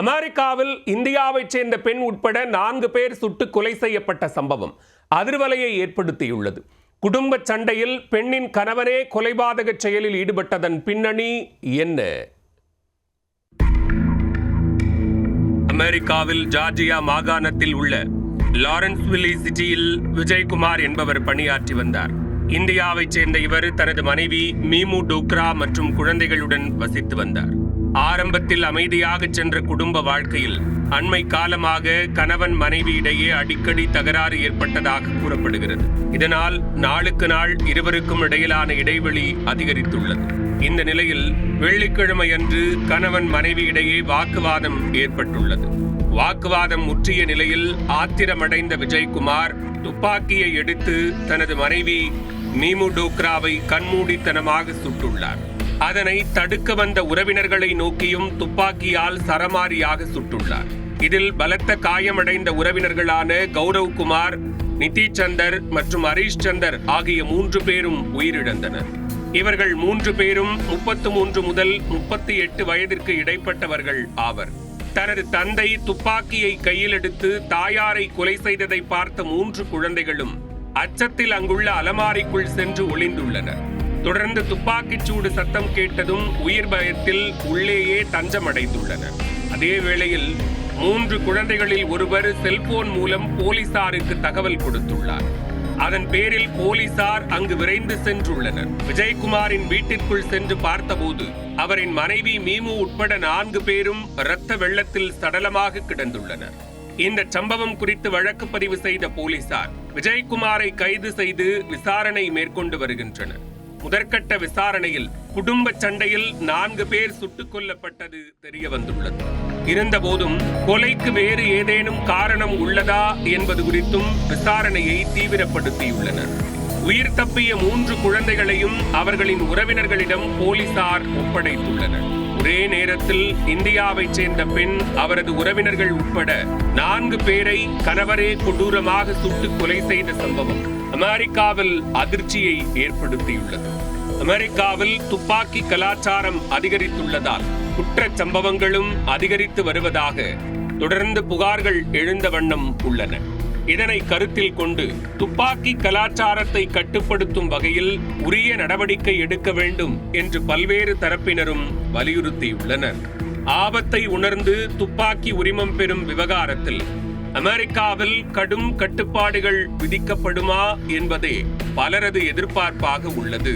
அமெரிக்காவில் இந்தியாவைச் சேர்ந்த பெண் உட்பட 4 பேர் சுட்டு கொலை செய்யப்பட்ட சம்பவம் அதிர்வலையை ஏற்படுத்தியுள்ளது. குடும்ப சண்டையில் பெண்ணின் கணவனே கொலைபாதக செயலில் ஈடுபட்டதன் பின்னணி என்ன? அமெரிக்காவில் ஜார்ஜியா மாகாணத்தில் உள்ள லாரன்ஸ்வில்லி சிட்டியில் விஜயகுமார் என்பவர் பணியாற்றி வந்தார். இந்தியாவைச் சேர்ந்த இவர் தனது மனைவி மீமு டோக்ரா மற்றும் குழந்தைகளுடன் வசித்து வந்தார். ஆரம்பத்தில் அமைதியாக சென்ற குடும்ப வாழ்க்கையில் அண்மை காலமாக கணவன் மனைவி இடையே அடிக்கடி தகராறு ஏற்பட்டதாக கூறப்படுகிறது. இதனால் நாளுக்கு நாள் இருவருக்கும் இடையிலான இடைவெளி அதிகரித்துள்ளது. இந்த நிலையில் வெள்ளிக்கிழமை அன்று கணவன் மனைவி இடையே வாக்குவாதம் ஏற்பட்டுள்ளது. வாக்குவாதம் முற்றிய நிலையில் ஆத்திரமடைந்த விஜயகுமார் துப்பாக்கியை எடுத்து தனது மனைவி மீமு டோக்ராவை கண்மூடித்தனமாக சுட்டுள்ளார். அதனை தடுக்க வந்த உறவினர்களை நோக்கியும் துப்பாக்கியால் சரமாரியாக சுட்டுள்ளார். இதில் பலத்த காயமடைந்த உறவினர்களான கௌரவ்குமார், நிதிச்சந்தர் மற்றும் ஹரீஷ் சந்தர் ஆகிய 3 பேரும் உயிரிழந்தனர். இவர்கள் 3 பேரும் 33 முதல் 38 வயதிற்கு இடைப்பட்டவர்கள் ஆவர். தனது தந்தை துப்பாக்கியை கையில் எடுத்து தாயாரை கொலை செய்ததை பார்த்த 3 குழந்தைகளும் அச்சத்தில் அங்குள்ள அலமாரிக்குள் சென்று ஒளிந்துள்ளனர். தொடர்ந்து துப்பாக்கிச் சூடு சத்தம் கேட்டதும் உயிர் பயத்தில் உள்ளேயே தஞ்சமடைந்துள்ளனர். அதே வேளையில் 3 குழந்தைகளில் ஒருவர் செல்போன் மூலம் போலீசாருக்கு தகவல் கொடுத்துள்ளார். அதன் பேரில் போலீசார் அங்கு விரைந்து சென்றுள்ளனர். விஜயகுமாரின் வீட்டிற்குள் சென்று பார்த்தபோது அவரின் மனைவி மீமு உட்பட 4 பேரும் இரத்த வெள்ளத்தில் சடலமாக கிடந்துள்ளனர். இந்த சம்பவம் குறித்து வழக்கு பதிவு செய்த போலீசார் விஜயகுமாரை கைது செய்து விசாரணை மேற்கொண்டு வருகின்றனர். முதற்கட்ட விசாரணையில் குடும்ப சண்டையில் 4 பேர் சுட்டுக் கொல்லப்பட்டது தெரிய வந்துள்ளது. இருந்தபோதும் கொலைக்கு வேறு ஏதேனும் காரணம் உள்ளதா என்பது குறித்தும் விசாரணையை தீவிரப்படுத்தியுள்ளனர். உயிர் தப்பிய 3 குழந்தைகளையும் அவர்களின் உறவினர்களிடம் போலீசார் ஒப்படைத்துள்ளனர். ஒரே நேரத்தில் இந்தியாவைச் சேர்ந்த பெண், அவரது உறவினர்கள் உட்பட 4 பேரை கணவரே கொடூரமாக சுட்டு கொலை செய்த சம்பவம் அமெரிக்காவில் அதிர்ச்சியை ஏற்படுத்தியுள்ளது. அமெரிக்காவில் துப்பாக்கி கலாச்சாரம் அதிகரித்துள்ளதால் குற்றச் சம்பவங்களும் அதிகரித்து வருவதாக தொடர்ந்து புகார்கள் எழுந்த வண்ணம் உள்ளன. இதனை கருத்தில் கொண்டு துப்பாக்கி கலாச்சாரத்தை கட்டுப்படுத்தும் வகையில் உரிய நடவடிக்கை எடுக்க வேண்டும் என்று பல்வேறு தரப்பினரும் வலியுறுத்தியுள்ளனர். ஆபத்தை உணர்ந்து துப்பாக்கி உரிமம் பெறும் விவகாரத்தில் அமெரிக்காவில் கடும் கட்டுப்பாடுகள் விதிக்கப்படுமா என்பதே பலரது எதிர்பார்ப்பாக உள்ளது.